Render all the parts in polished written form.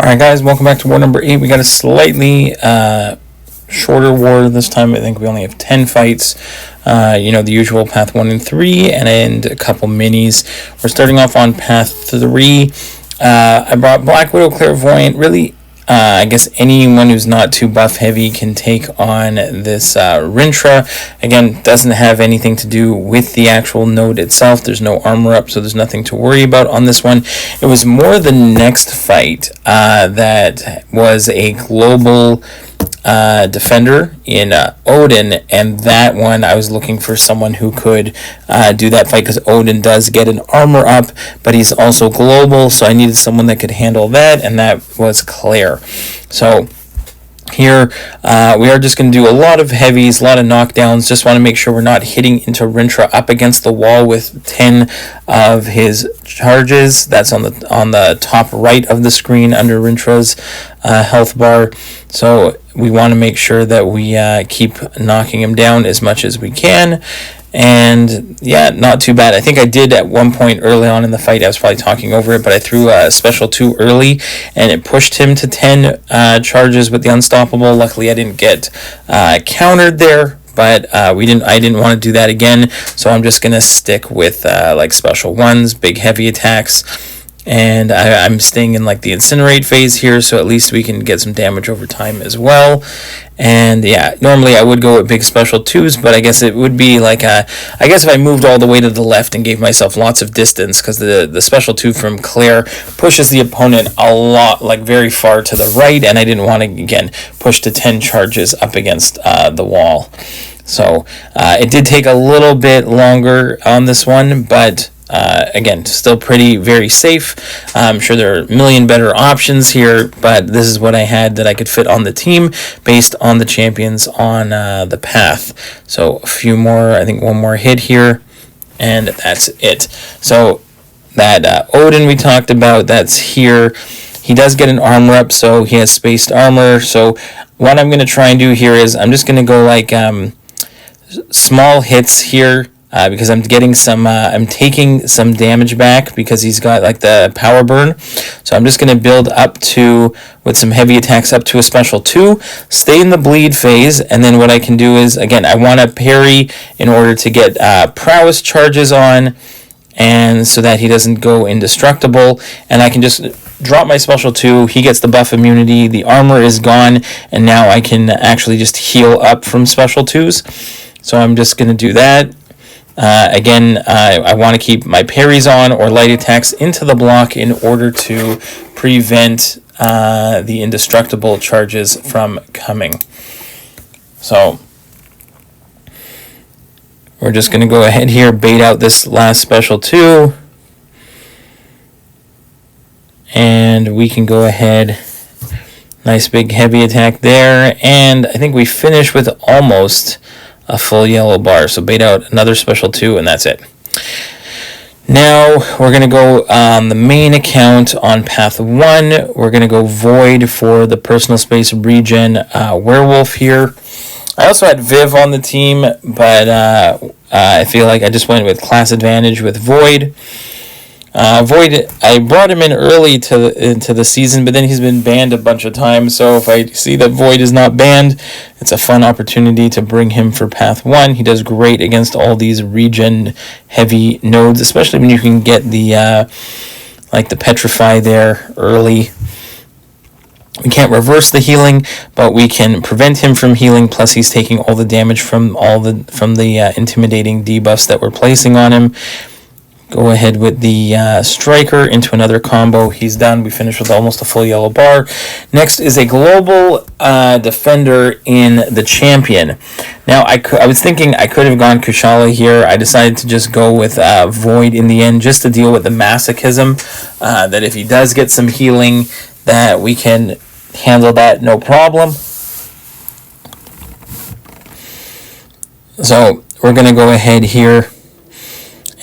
Alright guys, welcome back to war number 8. We got a slightly shorter war this time. I think we only have 10 fights. The usual path 1 and 3 and a couple minis. We're starting off on path 3. I brought Black Widow, Clairvoyant. Really, I guess anyone who's not too buff heavy can take on this Rintrah. Again, doesn't have anything to do with the actual node itself. There's no armor up, so there's nothing to worry about on this one. It was more the next fight that was a global defender in Odin, and that one I was looking for someone who could do that fight, because Odin does get an armor up, but he's also global, so I needed someone that could handle that, and that was Claire. So here we are just going to do a lot of heavies, a lot of knockdowns. Just want to make sure we're not hitting into Rintrah up against the wall with 10 of his charges. That's on the top right of the screen under Rintrah's health bar. So we want to make sure that we keep knocking him down as much as we can. And yeah, not too bad. I think I did at one point early on in the fight, I was probably talking over it, but I threw a special 2 early and it pushed him to 10 charges with the unstoppable. Luckily I didn't get countered there, but I didn't want to do that again, so I'm just gonna stick with like special 1s, big heavy attacks. And I'm staying in like the incinerate phase here, so at least we can get some damage over time as well. And yeah, normally I would go with big special 2s, but I guess it would be like I guess if I moved all the way to the left and gave myself lots of distance, because the special 2 from Claire pushes the opponent a lot, like very far to the right, and I didn't want to again push to 10 charges up against the wall. So it did take a little bit longer on this one, but again, still very safe. I'm sure there are a million better options here, but this is what I had that I could fit on the team based on the champions on the path. So a few more, I think one more hit here, and that's it. So that Odin we talked about, that's here. He does get an armor up, so he has spaced armor. So what I'm going to try and do here is I'm just going to go like small hits here. Because I'm getting some, I'm taking some damage back because he's got like the power burn. So I'm just going to build up to, with some heavy attacks, up to a special 2, stay in the bleed phase, and then what I can do is, again, I want to parry in order to get prowess charges on, and so that he doesn't go indestructible, and I can just drop my special 2, he gets the buff immunity, the armor is gone, and now I can actually just heal up from special 2s. So I'm just going to do that. Again, I want to keep my parries on or light attacks into the block in order to prevent the indestructible charges from coming. So we're just going to go ahead here, bait out this last special 2. And we can go ahead, nice big heavy attack there. And I think we finish with almost a full yellow bar, so bait out another special 2, and that's it. Now we're going to go on the main account on path 1. We're going to go Void for the personal space regen werewolf here. I also had Viv on the team, but I feel like I just went with class advantage with Void. Void, I brought him in early into the season, but then he's been banned a bunch of times, so if I see that Void is not banned, it's a fun opportunity to bring him for path 1. He does great against all these regen heavy nodes, especially when you can get the like the petrify there early. We can't reverse the healing, but we can prevent him from healing, plus he's taking all the damage from the intimidating debuffs that we're placing on him. Go ahead with the striker into another combo. He's done. We finished with almost a full yellow bar. Next is a global defender in the champion. Now, I was thinking I could have gone Kushala here. I decided to just go with Void in the end, just to deal with the masochism. That if he does get some healing, that we can handle that no problem. So we're going to go ahead here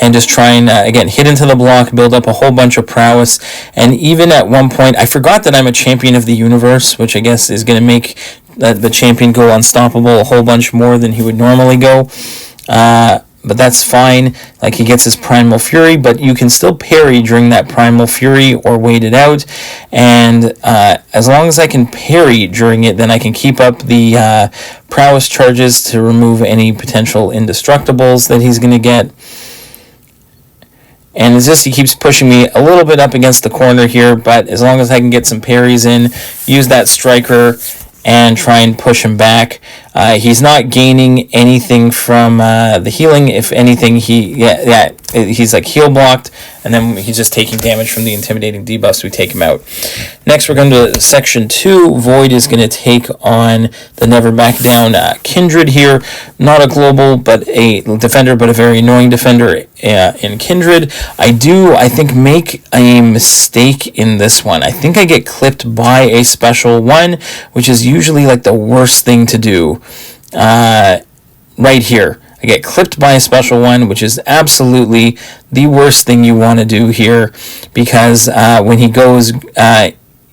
and just try and, again, hit into the block, build up a whole bunch of prowess. And even at one point, I forgot that I'm a champion of the universe, which I guess is going to make the champion go unstoppable a whole bunch more than he would normally go. but that's fine. Like, he gets his Primal Fury, but you can still parry during that Primal Fury or wait it out. And as long as I can parry during it, then I can keep up the prowess charges to remove any potential indestructibles that he's going to get. And it's just he keeps pushing me a little bit up against the corner here, but as long as I can get some parries in, use that striker, and try and push him back. He's not gaining anything from the healing. If anything, he's like heal blocked, and then he's just taking damage from the intimidating debuffs. We take him out. Next, we're going to Section 2. Void is going to take on the Never Back Down Kindred here. Not a global, but a defender, but a very annoying defender in Kindred. I think, make a mistake in this one. I think I get clipped by a special one, which is usually like the worst thing to do. Right here, I get clipped by a special one, which is absolutely the worst thing you want to do here, because when he goes,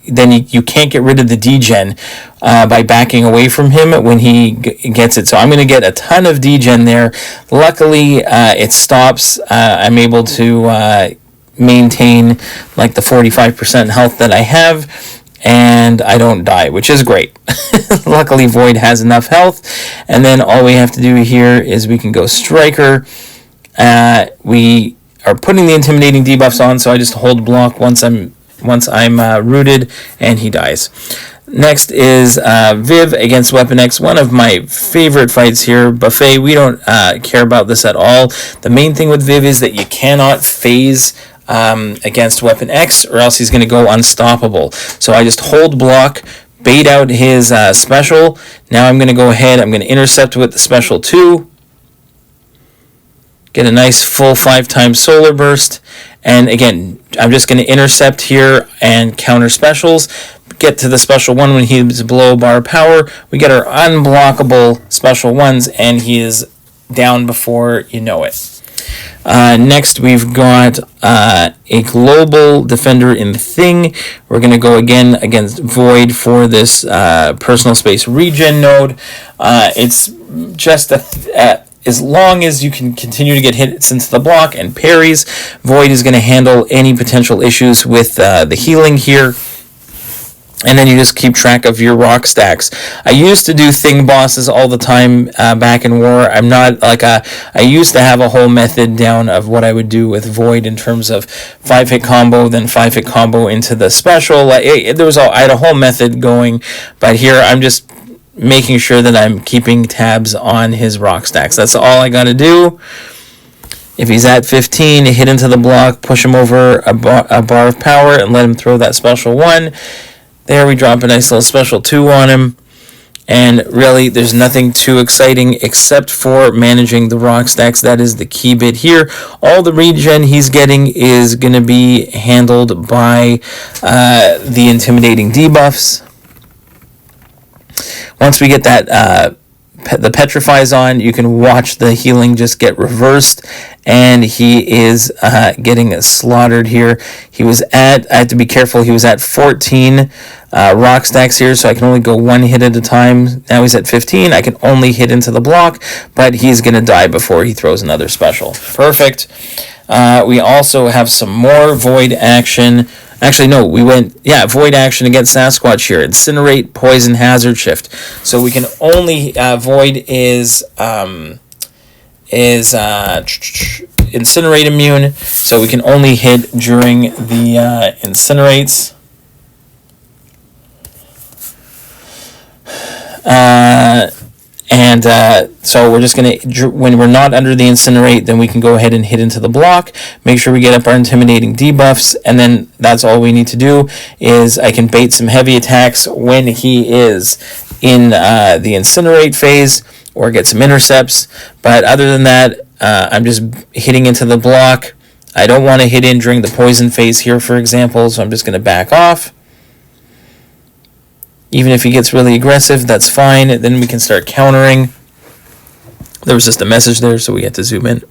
then you can't get rid of the degen by backing away from him when he gets it. So I'm going to get a ton of degen there. Luckily, it stops. I'm able to maintain like the 45% health that I have, and I don't die, which is great. Luckily, Void has enough health, and then all we have to do here is we can go Striker. We are putting the intimidating debuffs on, so I just hold block once I'm rooted, and he dies. Next is Viv against Weapon X, one of my favorite fights here. Buffet, we don't care about this at all. The main thing with Viv is that you cannot phase against Weapon X, or else he's going to go unstoppable. So I just hold block, bait out his special. Now I'm going to go ahead, I'm going to intercept with the special 2. Get a nice full 5-time solar burst. And again, I'm just going to intercept here and counter specials. Get to the special 1 when he's below bar power. We get our unblockable special 1s, and he is down before you know it. Next, we've got a global defender in Thing. We're going to go again against Void for this personal space regen node. It's just as long as you can continue to get hits into the block and parries, Void is going to handle any potential issues with the healing here. And then you just keep track of your rock stacks. I used to do Thing bosses all the time back in War. I'm not like I used to have a whole method down of what I would do with Void in terms of 5-hit combo, then 5-hit combo into the special. I had a whole method going, but here I'm just making sure that I'm keeping tabs on his rock stacks. That's all I got to do. If he's at 15, hit into the block, push him over a bar of power, and let him throw that special 1. There, we drop a nice little special 2 on him, and really there's nothing too exciting except for managing the rock stacks. That is the key bit here. All the regen he's getting is going to be handled by the intimidating debuffs. Once we get that the petrifies on, you can watch the healing just get reversed, and he is getting slaughtered here. I have to be careful, he was at 14 rock stacks here, so I can only go 1 hit at a time. Now he's at 15, I can only hit into the block, but he's going to die before he throws another special. Perfect. We also have some more Void action. Actually, no, Void action against Sasquatch here. Incinerate, Poison, Hazard Shift. So we can only, Void is Incinerate immune, so we can only hit during the Incinerates. So we're just going to, when we're not under the Incinerate, then we can go ahead and hit into the block, make sure we get up our intimidating debuffs, and then that's all we need to do is I can bait some heavy attacks when he is in the Incinerate phase, or get some intercepts. But other than that, I'm just hitting into the block. I don't want to hit in during the poison phase here, for example, so I'm just going to back off. Even if he gets really aggressive, that's fine. Then we can start countering. There was just a message there, so we had to zoom in.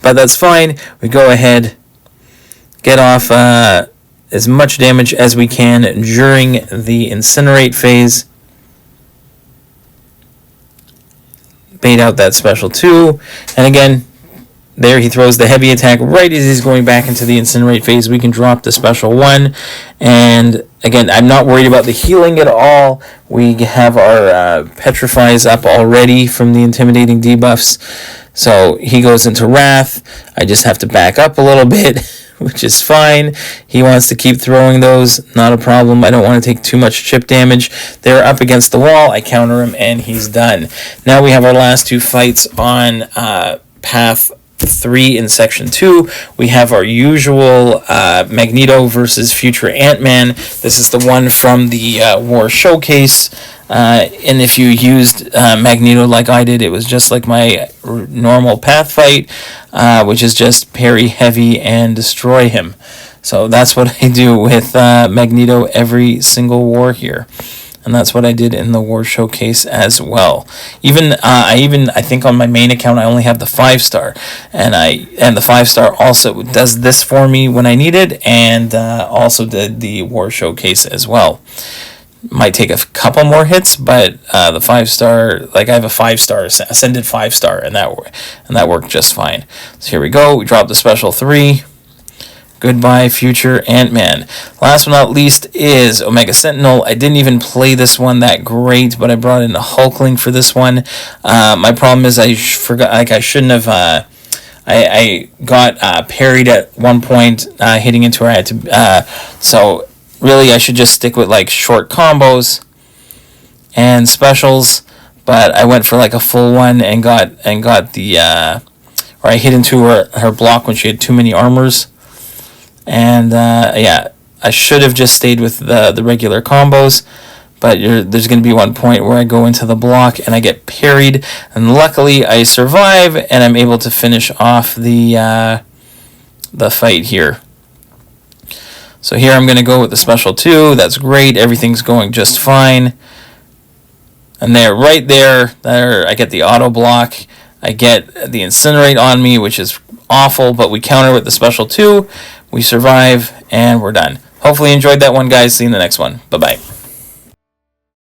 But that's fine. We go ahead, get off as much damage as we can during the Incinerate phase. bait out that special 2. And again, there he throws the heavy attack right as he's going back into the incinerate phase. We can drop the special 1. And again, I'm not worried about the healing at all. We have our petrifies up already from the intimidating debuffs. So he goes into Wrath. I just have to back up a little bit, which is fine. He wants to keep throwing those. Not a problem. I don't want to take too much chip damage. They're up against the wall. I counter him, and he's done. Now we have our last 2 fights on Path 3 in Section 2. We have our usual Magneto versus future Antman. This is the one from the War Showcase. And if you used Magneto like I did, it was just like my normal path fight, which is just parry heavy and destroy him. So that's what I do with Magneto every single war here. And that's what I did in the War Showcase as well. I think on my main account I only have the 5-star, and the 5-star also does this for me when I need it, and also did the War Showcase as well. Might take a couple more hits, but the 5-star, like I have a 5-star ascended 5-star, and that worked just fine. So here we go. We drop the special 3. Goodbye, future Antman. Last but not least is Omega Sentinel. I didn't even play this one that great, but I brought in a Hulkling for this one. My problem is I forgot, like I shouldn't have. I got parried at one point, hitting into where I had to. So really, I should just stick with like short combos and specials. But I went for like a full one and got the. Or I hit into her block when she had too many armors. And yeah, I should have just stayed with the regular combos, but there's going to be one point where I go into the block and I get parried, and luckily I survive and I'm able to finish off the fight here. So here I'm going to go with the special 2. That's great. Everything's going just fine. And right there, I get the auto block. I get the incinerate on me, which is awful, but we counter with the special 2. We survive, and we're done. Hopefully you enjoyed that one, guys. See you in the next one. Bye-bye.